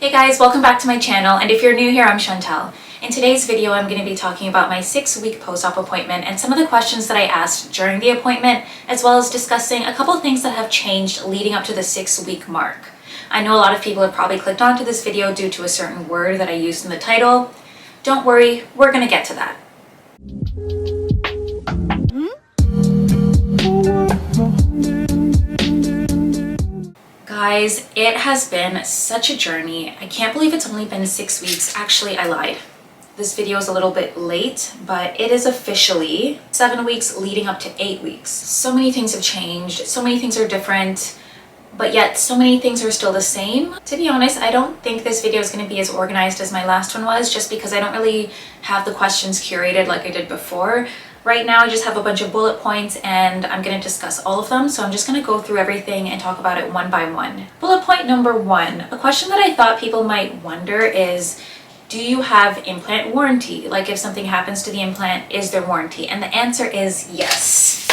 Hey guys, welcome back to my channel, and if you're new here, I'm Chantel. In today's video, I'm going to be talking about my 6-week post-op appointment and some of the questions that I asked during the appointment, as well as discussing a couple things that have changed leading up to the 6-week mark. I know a lot of people have probably clicked onto this video due to a certain word that I used in the title. Don't worry, we're going to get to that. Guys, it has been such a journey. I can't believe it's only been 6 weeks. Actually, I lied. This video is a little bit late, but it is officially 7 weeks leading up to 8 weeks. So many things have changed. So many things are different, but yet so many things are still the same. To be honest, I don't think this video is going to be as organized as my last one was, just because I don't really have the questions curated like I did before. Right now, I just have a bunch of bullet points and I'm going to discuss all of them. So I'm just going to go through everything and talk about it one by one. Bullet point number 1, a question that I thought people might wonder is, do you have implant warranty? Like if something happens to the implant, is there warranty? And the answer is yes.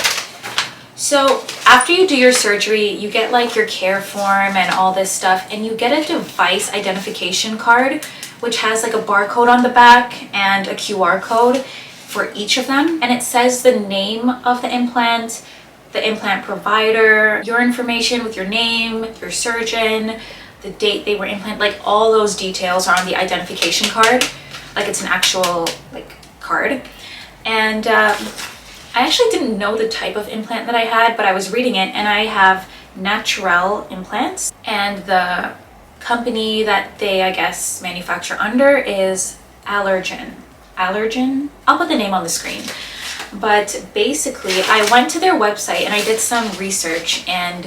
So after you do your surgery, you get like your care form and all this stuff, and you get a device identification card, which has like a barcode on the back and a QR code for each of them, and it says the name of the implant provider, your information with your name, your surgeon, the date they were implanted, like all those details are on the identification card. Like it's an actual like card. And I actually didn't know the type of implant that I had, but I was reading it, and I have Natural implants, and the company that they, I guess, manufacture under is Allergen. I'll put the name on the screen. But basically, I went to their website and I did some research, and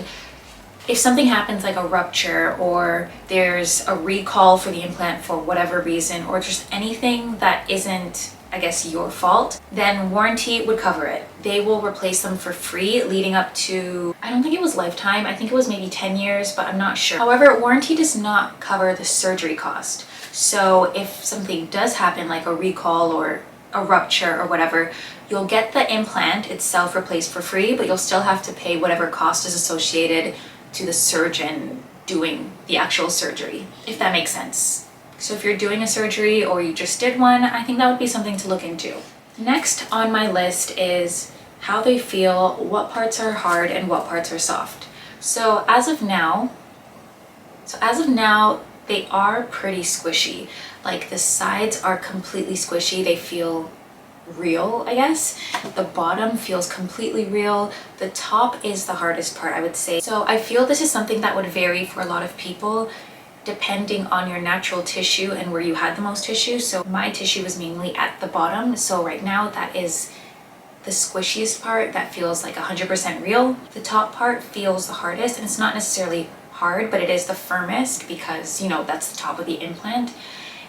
if something happens like a rupture, or there's a recall for the implant for whatever reason, or just anything that isn't, I guess, your fault, then warranty would cover it. They will replace them for free leading up to, I don't think it was lifetime, I think it was maybe 10 years, but I'm not sure. However, warranty does not cover the surgery cost. So if something does happen, like a recall or a rupture or whatever, you'll get the implant itself replaced for free, but you'll still have to pay whatever cost is associated to the surgeon doing the actual surgery, if that makes sense. So if you're doing a surgery or you just did one, I think that would be something to look into. Next on my list is how they feel, what parts are hard and what parts are soft. So as of now, they are pretty squishy. Like the sides are completely squishy. They feel real, I guess. The bottom feels completely real. The top is the hardest part, I would say. So I feel this is something that would vary for a lot of people depending on your natural tissue and where you had the most tissue. So my tissue is mainly at the bottom. So right now that is the squishiest part that feels like 100% real. The top part feels the hardest, and it's not necessarily hard, but it is the firmest because, you know, that's the top of the implant.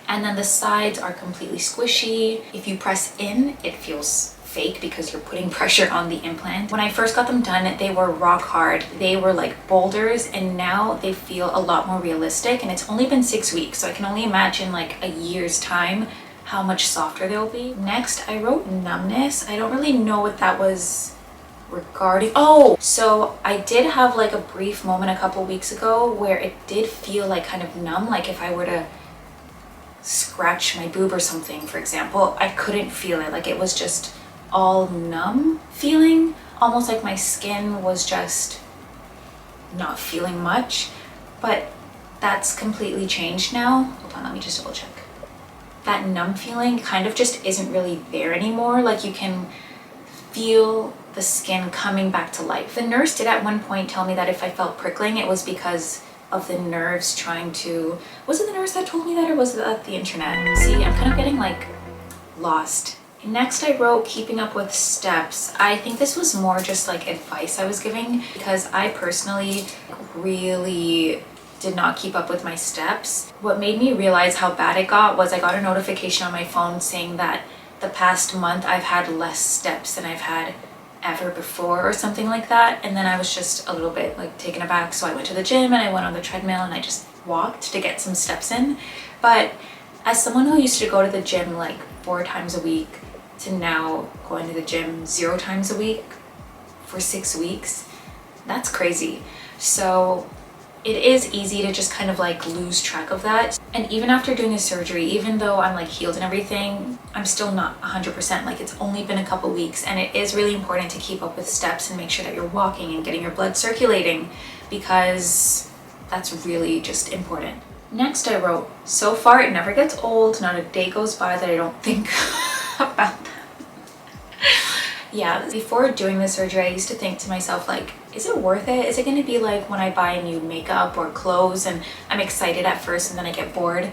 And then the sides are completely squishy. If you press in, it feels fake because you're putting pressure on the implant. When I first got them done, they were rock hard. They were like boulders, and now they feel a lot more realistic, and it's only been 6 weeks, so I can only imagine like a year's time how much softer they'll be. Next, I wrote numbness. I don't really know what that was regarding. Oh, so I did have like a brief moment a couple weeks ago where it did feel like kind of numb, like if I were to scratch my boob or something, for example, I couldn't feel it. Like it was just all numb feeling, almost like my skin was just not feeling much. But that's completely changed now. Hold on, let me just double check. That numb feeling kind of just isn't really there anymore. Like you can feel the skin coming back to life. The nurse did at one point tell me that if I felt prickling, it was because of the nerves trying to... Was it the nurse that told me that, or was that the internet? See, I'm kind of getting like lost. Next, I wrote keeping up with steps. I think this was more just like advice I was giving, because I personally really did not keep up with my steps. What made me realize how bad it got was I got a notification on my phone saying that the past month I've had less steps than I've had ever before or something like that. And then I was just a little bit like taken aback, so I went to the gym and I went on the treadmill and I just walked to get some steps in. But as someone who used to go to the gym like 4 times a week to now going to the gym 0 times a week for 6 weeks, that's crazy. So it is easy to just kind of like lose track of that. And even after doing the surgery, even though I'm like healed and everything, I'm still not 100%. Like, it's only been a couple weeks, and it is really important to keep up with steps and make sure that you're walking and getting your blood circulating, because that's really just important. Next I wrote, so far it never gets old, not a day goes by that I don't think about that. Yeah, before doing the surgery, I used to think to myself, like, is it worth it? Is it going to be like when I buy new makeup or clothes and I'm excited at first and then I get bored?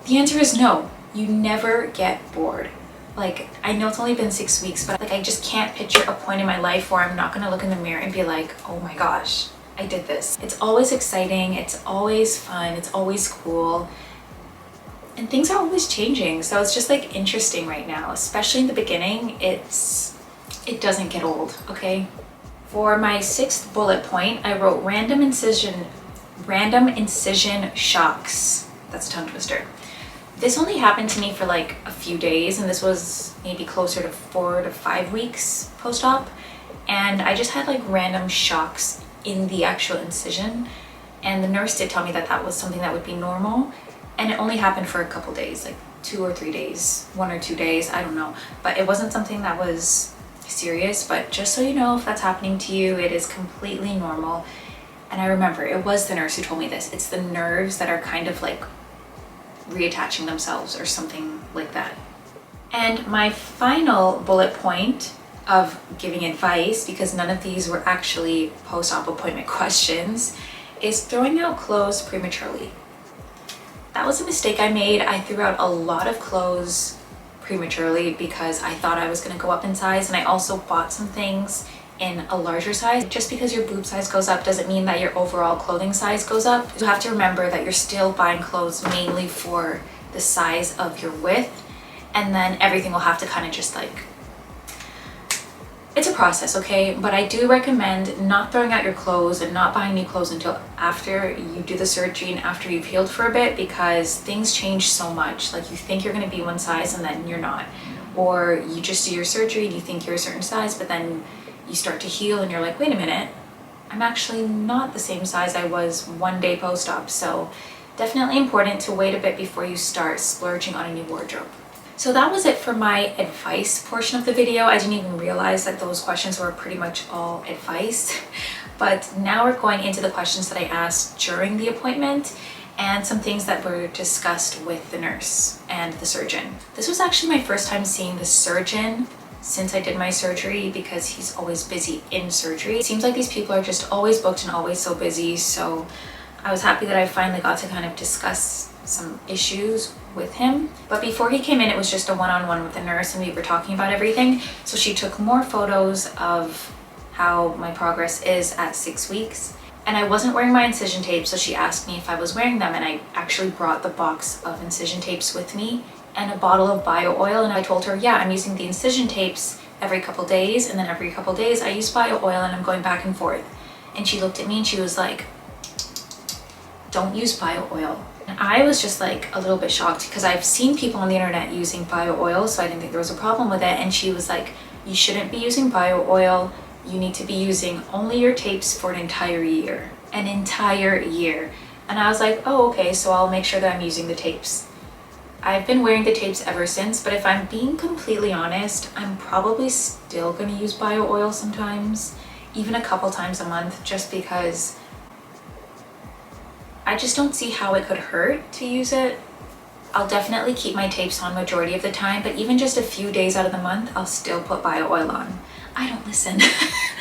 The answer is no. You never get bored. Like, I know it's only been 6 weeks, but like, I just can't picture a point in my life where I'm not going to look in the mirror and be like, oh my gosh, I did this. It's always exciting. It's always fun. It's always cool. And things are always changing. So it's just like interesting right now, especially in the beginning. It doesn't get old, okay? For my 6th bullet point, I wrote random incision shocks. That's a tongue twister. This only happened to me for like a few days, and this was maybe closer to 4 to 5 weeks post-op. And I just had like random shocks in the actual incision. And the nurse did tell me that that was something that would be normal. And it only happened for a couple days, like 2 or 3 days, 1 or 2 days, I don't know. But it wasn't something that was serious, but just so you know, if that's happening to you, it is completely normal. And I remember it was the nurse who told me this. It's the nerves that are kind of like reattaching themselves or something like that. And my final bullet point of giving advice, because none of these were actually post-op appointment questions, is throwing out clothes prematurely. That was a mistake I made. I threw out a lot of clothes prematurely because I thought I was going to go up in size, and I also bought some things in a larger size. Just because your boob size goes up doesn't mean that your overall clothing size goes up. You have to remember that you're still buying clothes mainly for the size of your width, and then everything will have to kind of just like, it's a process, okay? But I do recommend not throwing out your clothes and not buying new clothes until after you do the surgery and after you've healed for a bit, because things change so much. Like, you think you're going to be one size and then you're not. Or you just do your surgery and you think you're a certain size, but then you start to heal and you're like, wait a minute, I'm actually not the same size I was 1 day post-op. So definitely important to wait a bit before you start splurging on a new wardrobe. So that was it for my advice portion of the video. I didn't even realize that those questions were pretty much all advice. But now we're going into the questions that I asked during the appointment and some things that were discussed with the nurse and the surgeon. This was actually my first time seeing the surgeon since I did my surgery, because he's always busy in surgery. It seems like these people are just always booked and always so busy. So I was happy that I finally got to kind of discuss some issues with him. But before he came in, it was just a one-on-one with the nurse, and we were talking about everything. So she took more photos of how my progress is at 6 weeks. And I wasn't wearing my incision tapes, so she asked me if I was wearing them, and I actually brought the box of incision tapes with me and a bottle of bio oil. And I told her, yeah, I'm using the incision tapes every couple days, and then every couple days I use bio oil and I'm going back and forth. And she looked at me and she was like, don't use bio oil. And I was just like a little bit shocked, because I've seen people on the internet using bio oil, so I didn't think there was a problem with it. And she was like, you shouldn't be using bio oil. You need to be using only your tapes for an entire year. An entire year. And I was like, oh, okay, so I'll make sure that I'm using the tapes. I've been wearing the tapes ever since, but if I'm being completely honest, I'm probably still gonna use bio oil sometimes, even a couple times a month, just because I just don't see how it could hurt to use it. I'll definitely keep my tapes on majority of the time, but even just a few days out of the month, I'll still put bio oil on. I don't listen.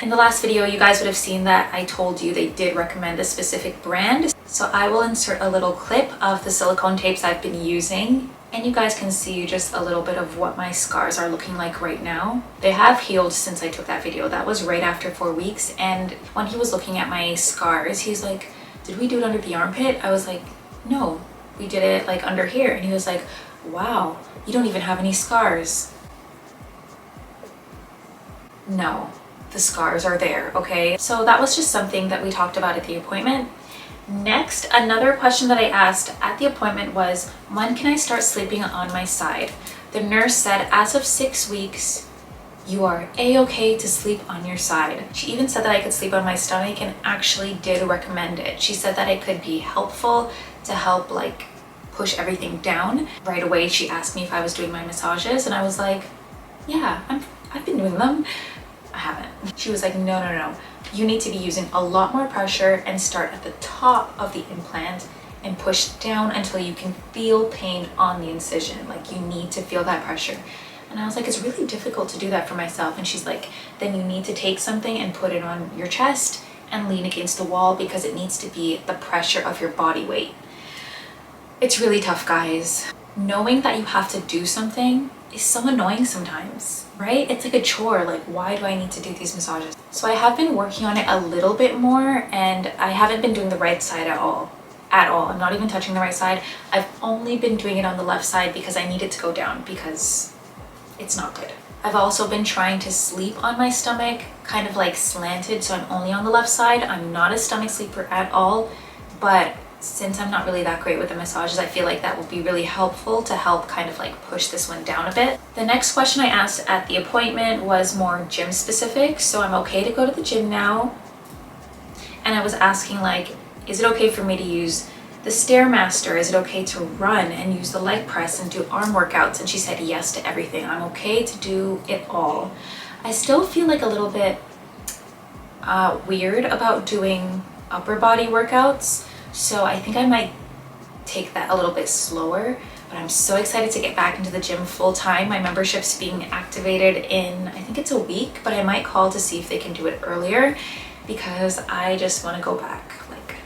In the last video, you guys would have seen that I told you they did recommend a specific brand. So I will insert a little clip of the silicone tapes I've been using, and you guys can see just a little bit of what my scars are looking like right now. They have healed since I took that video. That was right after 4 weeks. And when he was looking at my scars, he's like, did we do it under the armpit? I was like, no, we did it like under here. And he was like, wow, you don't even have any scars. No, the scars are there, okay? So that was just something that we talked about at the appointment. Next, another question that I asked at the appointment was, when can I start sleeping on my side? The nurse said as of 6 weeks, You are a-okay to sleep on your side. She even said that I could sleep on my stomach and actually did recommend it. She said that it could be helpful to help like push everything down. Right away, she asked me if I was doing my massages and I was like, yeah, I've been doing them. I haven't. She was like, no, no, no. You need to be using a lot more pressure and start at the top of the implant and push down until you can feel pain on the incision. Like you need to feel that pressure. And I was like, it's really difficult to do that for myself. And she's like, then you need to take something and put it on your chest and lean against the wall because it needs to be the pressure of your body weight. It's really tough, guys. Knowing that you have to do something is so annoying sometimes, right? It's like a chore. Like, why do I need to do these massages? So I have been working on it a little bit more and I haven't been doing the right side at all. I'm not even touching the right side. I've only been doing it on the left side because I need it to go down because it's not good. I've also been trying to sleep on my stomach, kind of like slanted, so I'm only on the left side. I'm not a stomach sleeper at all, but since I'm not really that great with the massages, I feel like that will be really helpful to help kind of like push this one down a bit. The next question I asked at the appointment was more gym specific, so I'm okay to go to the gym now. And I was asking like, is it okay for me to use the Stairmaster? Is it okay to run and use the leg press and do arm workouts? And she said yes to everything. I'm okay to do it all. I still feel like a little bit weird about doing upper body workouts, so I think I might take that a little bit slower. But I'm so excited to get back into the gym full time. My membership's being activated in, I think it's a week, but I might call to see if they can do it earlier because I just want to go back like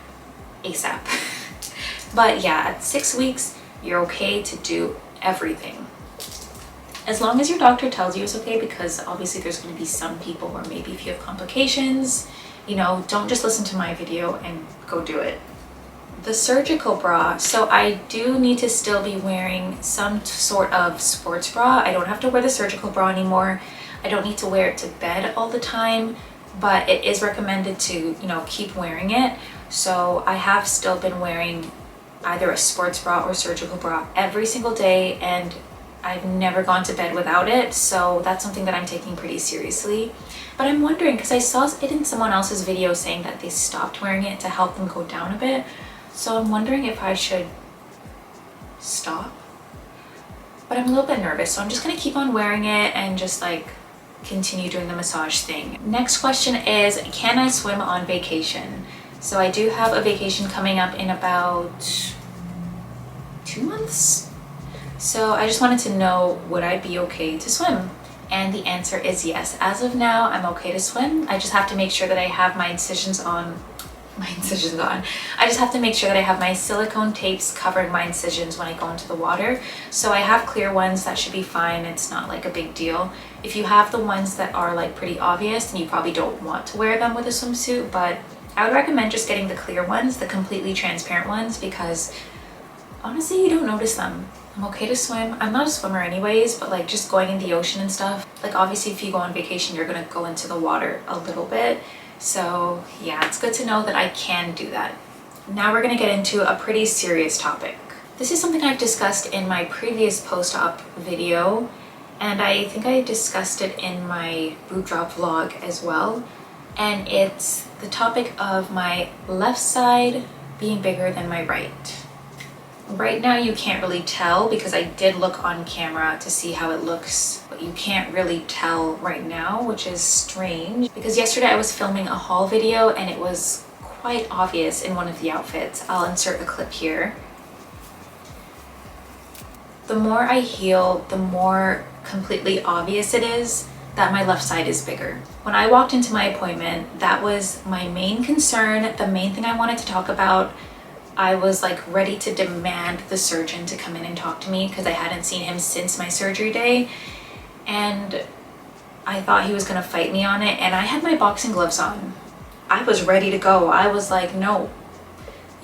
ASAP. But yeah, at 6 weeks, you're okay to do everything. As long as your doctor tells you it's okay, because obviously there's going to be some people where maybe if you have complications, you know, don't just listen to my video and go do it. The surgical bra. So I do need to still be wearing some sort of sports bra. I don't have to wear the surgical bra anymore. I don't need to wear it to bed all the time, but it is recommended to, you know, keep wearing it. So I have still been wearing either a sports bra or surgical bra every single day, and I've never gone to bed without it, so that's something that I'm taking pretty seriously. But I'm wondering, because I saw it in someone else's video saying that they stopped wearing it to help them go down a bit, so I'm wondering if I should stop. But I'm a little bit nervous, so I'm just going to keep on wearing it and just like continue doing the massage thing. Next question is, can I swim on vacation? So I do have a vacation coming up in about 2 months. So I just wanted to know, would I be okay to swim? And the answer is yes. As of now, I'm okay to swim. I just have to make sure that I have my incisions on. I just have to make sure that I have my silicone tapes covering my incisions when I go into the water. So I have clear ones that should be fine. It's not like a big deal. If you have the ones that are like pretty obvious, then you probably don't want to wear them with a swimsuit, but I would recommend just getting the clear ones, the completely transparent ones, because honestly, you don't notice them. I'm okay to swim. I'm not a swimmer anyways, but like just going in the ocean and stuff, like obviously if you go on vacation, you're gonna go into the water a little bit. So yeah, it's good to know that I can do that. Now we're gonna get into a pretty serious topic. This is something I've discussed in my previous post-op video, and I think I discussed it in my boob drop vlog as well. And it's the topic of my left side being bigger than my right. Right now you can't really tell because I did look on camera to see how it looks, but you can't really tell right now, which is strange because yesterday I was filming a haul video and it was quite obvious in one of the outfits. I'll insert a clip here. The more I heal, the more completely obvious it is that my left side is bigger. When I walked into my appointment, that was my main concern, the main thing I wanted to talk about. I was like ready to demand the surgeon to come in and talk to me because I hadn't seen him since my surgery day, and I thought he was gonna fight me on it, and I had my boxing gloves on. I was ready to go. I was like, no,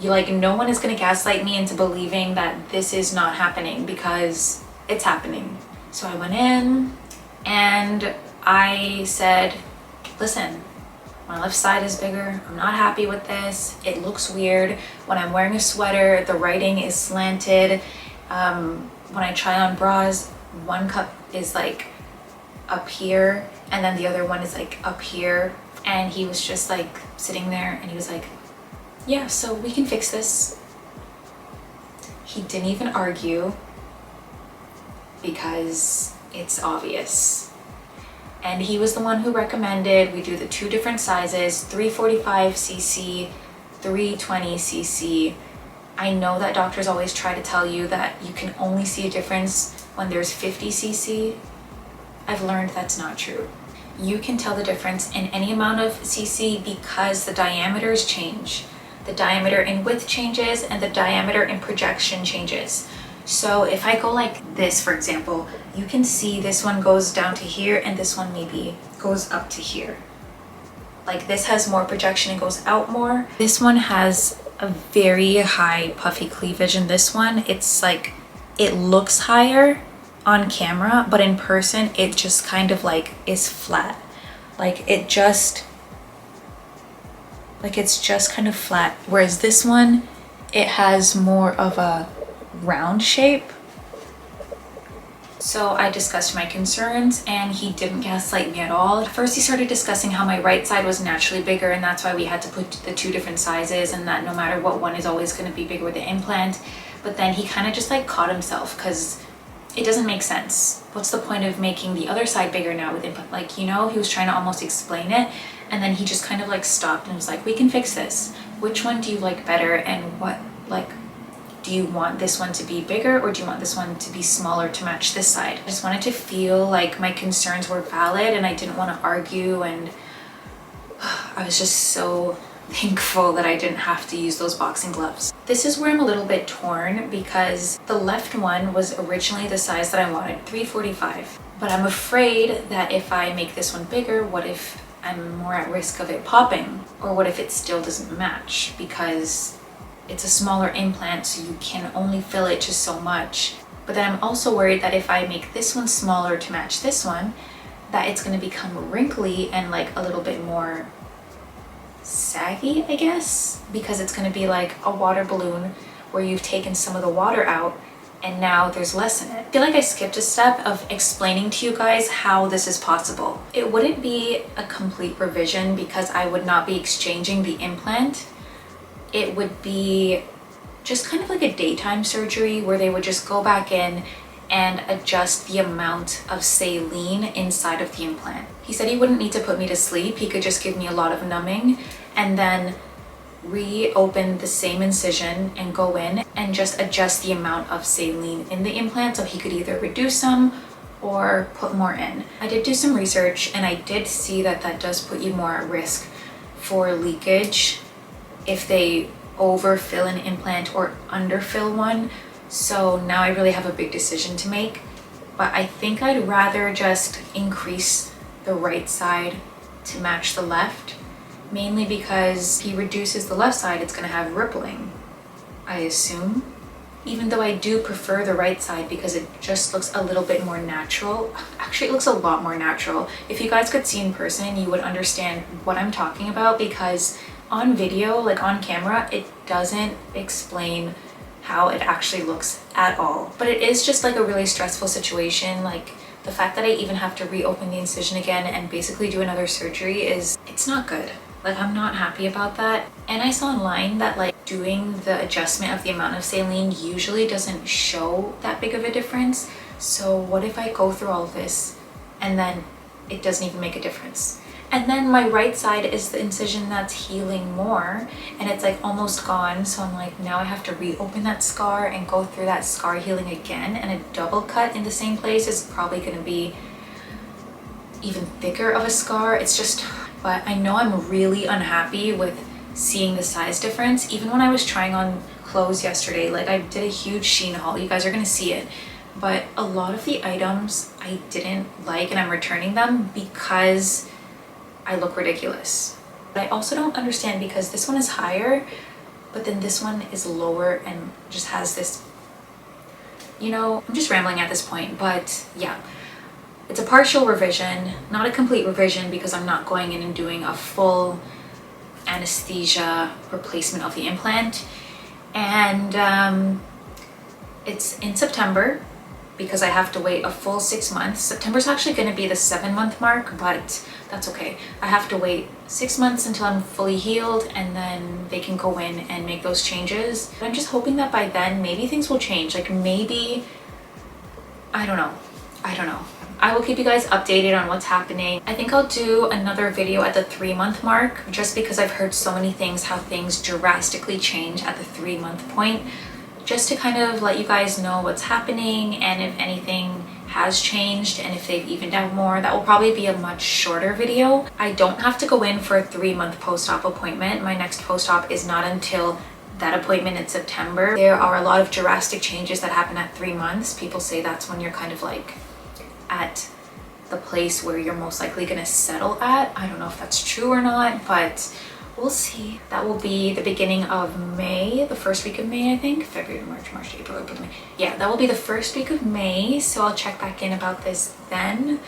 no one is gonna gaslight me into believing that this is not happening because it's happening. So I went in and I said, listen, my left side is bigger. I'm not happy with this. It looks weird. When I'm wearing a sweater, the writing is slanted. When I try on bras, one cup is like up here, and then the other one is like up here. And he was just like sitting there and he was like, yeah, so we can fix this. He didn't even argue because it's obvious. And he was the one who recommended we do the 2 different sizes, 345cc, 320cc. I know that doctors always try to tell you that you can only see a difference when there's 50cc. I've learned that's not true. You can tell the difference in any amount of cc because the diameters change. The diameter in width changes and the diameter in projection changes. So if I go like this, for example, you can see this one goes down to here and this one maybe goes up to here. Like this has more projection and goes out more. This one has a very high puffy cleavage, and this one, it's like, it looks higher on camera, but in person it just kind of like is flat. Like it's just kind of flat. Whereas this one, it has more of a round shape. So I discussed my concerns and he didn't gaslight me at all. At first he started discussing how my right side was naturally bigger and that's why we had to put the 2 different sizes, and that no matter what, one is always going to be bigger with the implant. But then he kind of just like caught himself because it doesn't make sense. What's the point of making the other side bigger now with implant? Like, you know, he was trying to almost explain it, and then he just kind of like stopped and was like, we can fix this. Which one do you like better, and what, like, do you want this one to be bigger or do you want this one to be smaller to match this side? I just wanted to feel like my concerns were valid and I didn't want to argue, and I was just so thankful that I didn't have to use those boxing gloves. This is where I'm a little bit torn because the left one was originally the size that I wanted, 345. But I'm afraid that if I make this one bigger, what if I'm more at risk of it popping? Or what if it still doesn't match because it's a smaller implant, so you can only fill it just so much. But then I'm also worried that if I make this one smaller to match this one, that it's going to become wrinkly and like a little bit more saggy, I guess, because it's going to be like a water balloon where you've taken some of the water out and now there's less in it. I feel like I skipped a step of explaining to you guys how this is possible. It wouldn't be a complete revision because I would not be exchanging the implant. It would be just kind of like a daytime surgery where they would just go back in and adjust the amount of saline inside of the implant. He said he wouldn't need to put me to sleep. He could just give me a lot of numbing and then reopen the same incision and go in and just adjust the amount of saline in the implant, so he could either reduce some or put more in. I did do some research and I did see that that does put you more at risk for leakage if they overfill an implant or underfill one. So now I really have a big decision to make, but I think I'd rather just increase the right side to match the left, mainly because if he reduces the left side, it's going to have rippling, I assume. Even though I do prefer the right side because it just looks a little bit more natural. Actually, it looks a lot more natural. If you guys could see in person, you would understand what I'm talking about, because on video, like on camera, it doesn't explain how it actually looks at all. But it is just like a really stressful situation. Like the fact that I even have to reopen the incision again and basically do another surgery it's not good. Like I'm not happy about that. And I saw online that like doing the adjustment of the amount of saline usually doesn't show that big of a difference. So what if I go through all of this and then it doesn't even make a difference? And then my right side is the incision that's healing more and it's like almost gone. So I'm like, now I have to reopen that scar and go through that scar healing again, and a double cut in the same place is probably going to be even thicker of a scar. It's just, but I know I'm really unhappy with seeing the size difference. Even when I was trying on clothes yesterday, like I did a huge Shein haul, you guys are going to see it. But a lot of the items I didn't like and I'm returning them because I look ridiculous. But I also don't understand because this one is higher, but then this one is lower and just has this, you know, I'm just rambling at this point, but yeah. It's a partial revision, not a complete revision, because I'm not going in and doing a full anesthesia replacement of the implant. And it's in September, because I have to wait a full 6 months. September's actually going to be the 7-month mark, but that's okay. I have to wait 6 months until I'm fully healed, and then they can go in and make those changes. But I'm just hoping that by then maybe things will change. Like maybe, I don't know. I will keep you guys updated on what's happening. I think I'll do another video at the 3-month mark, just because I've heard so many things, how things drastically change at the 3-month point, just to kind of let you guys know what's happening and if anything has changed and if they've evened out more. That will probably be a much shorter video. I don't have to go in for a 3-month post-op appointment. My next post-op is not until that appointment in September. There are a lot of drastic changes that happen at 3 months. People say that's when you're kind of like at the place where you're most likely going to settle at. I don't know if that's true or not, but we'll see. That will be the beginning of May, the first week of May, I think. February, March, April, May. Yeah, that will be the first week of May, so I'll check back in about this then.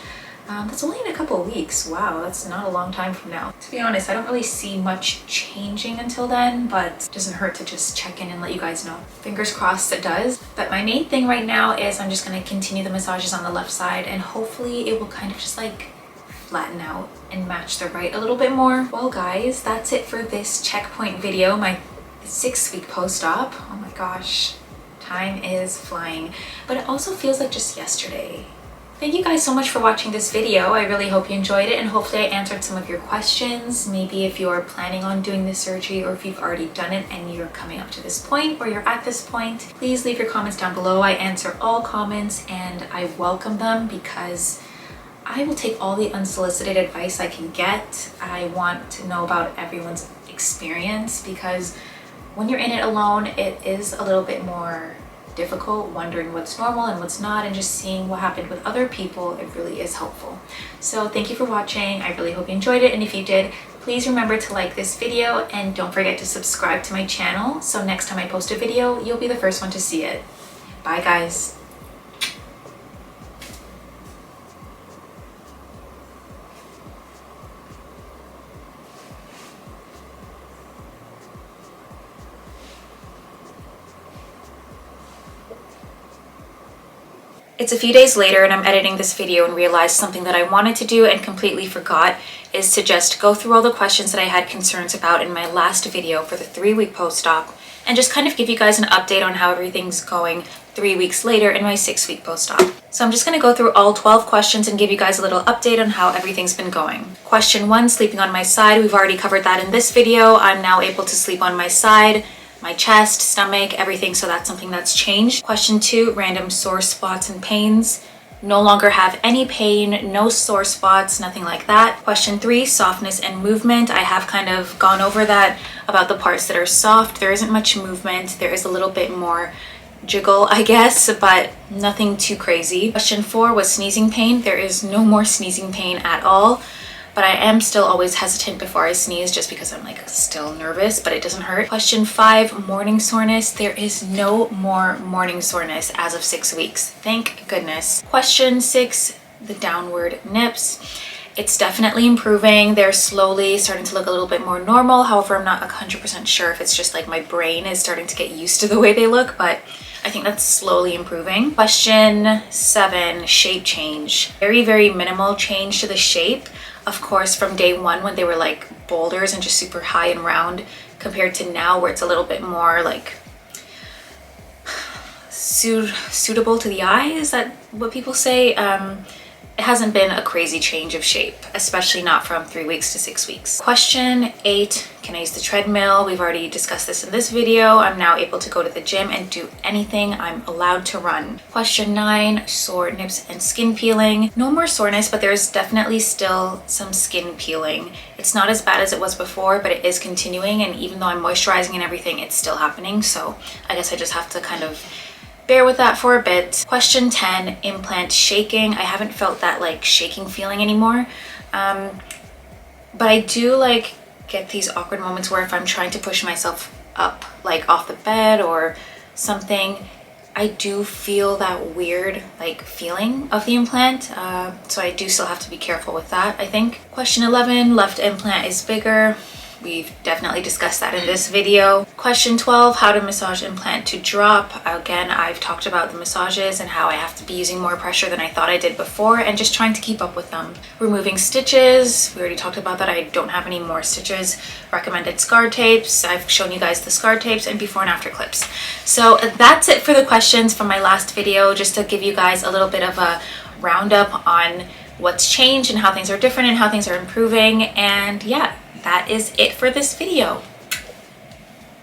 That's only in a couple of weeks. Wow, that's not a long time from now. To be honest, I don't really see much changing until then, but it doesn't hurt to just check in and let you guys know. Fingers crossed it does. But my main thing right now is I'm just going to continue the massages on the left side, and hopefully it will kind of just like flatten out and match the right a little bit more. Well guys, that's it for this checkpoint video, my 6-week post-op. Oh my gosh, time is flying, but it also feels like just yesterday. Thank you guys so much for watching this video. I really hope you enjoyed it, and hopefully I answered some of your questions. Maybe if you're planning on doing this surgery, or if you've already done it and you're coming up to this point, or you're at this point, please leave your comments down below. I answer all comments and I welcome them, because I will take all the unsolicited advice I can get. I want to know about everyone's experience, because when you're in it alone, it is a little bit more difficult, wondering what's normal and what's not, and just seeing what happened with other people. It really is helpful. So thank you for watching. I really hope you enjoyed it, and if you did, please remember to like this video, and don't forget to subscribe to my channel, so next time I post a video, you'll be the first one to see it. Bye guys. It's a few days later and I'm editing this video and realized something that I wanted to do and completely forgot is to just go through all the questions that I had concerns about in my last video for the 3-week post-op, and just kind of give you guys an update on how everything's going 3 weeks later in my 6-week post-op. So I'm just going to go through all 12 questions and give you guys a little update on how everything's been going. Question 1, sleeping on my side. We've already covered that in this video. I'm now able to sleep on my side, my chest, stomach, everything, so that's something that's changed. Question 2, random sore spots and pains. No longer have any pain, no sore spots, nothing like that. Question 3, softness and movement. I have kind of gone over that about the parts that are soft. There isn't much movement. There is a little bit more jiggle, I guess, but nothing too crazy. Question 4 was sneezing pain. There is no more sneezing pain at all. But I am still always hesitant before I sneeze, just because I'm like still nervous, but it doesn't hurt. Question 5, morning soreness. There is no more morning soreness as of 6 weeks. Thank goodness. Question 6, the downward nips. It's definitely improving. They're slowly starting to look a little bit more normal. However, I'm not 100% sure if it's just like my brain is starting to get used to the way they look, but I think that's slowly improving. Question 7, shape change. Very, very minimal change to the shape. Of course, from day 1 when they were like boulders and just super high and round, compared to now where it's a little bit more like suitable to the eye. Is that what people say? It hasn't been a crazy change of shape, especially not from 3 weeks to 6 weeks. Question 8, can I use the treadmill? We've already discussed this in this video. I'm now able to go to the gym and do anything. I'm allowed to run. Question 9, sore nips and skin peeling. No more soreness, but there's definitely still some skin peeling. It's not as bad as it was before, but it is continuing, and even though I'm moisturizing and everything, it's still happening. So I guess I just have to kind of bear with that for a bit. Question 10, implant shaking. I haven't felt that like shaking feeling anymore. But I do like get these awkward moments where if I'm trying to push myself up like off the bed or something, I do feel that weird like feeling of the implant. So I do still have to be careful with that, I think. Question 11, left implant is bigger. We've definitely discussed that in this video. Question 12, how to massage implant to drop. Again, I've talked about the massages and how I have to be using more pressure than I thought I did before and just trying to keep up with them. Removing stitches, we already talked about that. I don't have any more stitches. Recommended scar tapes. I've shown you guys the scar tapes and before and after clips. So that's it for the questions from my last video, just to give you guys a little bit of a roundup on what's changed and how things are different and how things are improving. And yeah, that is it for this video.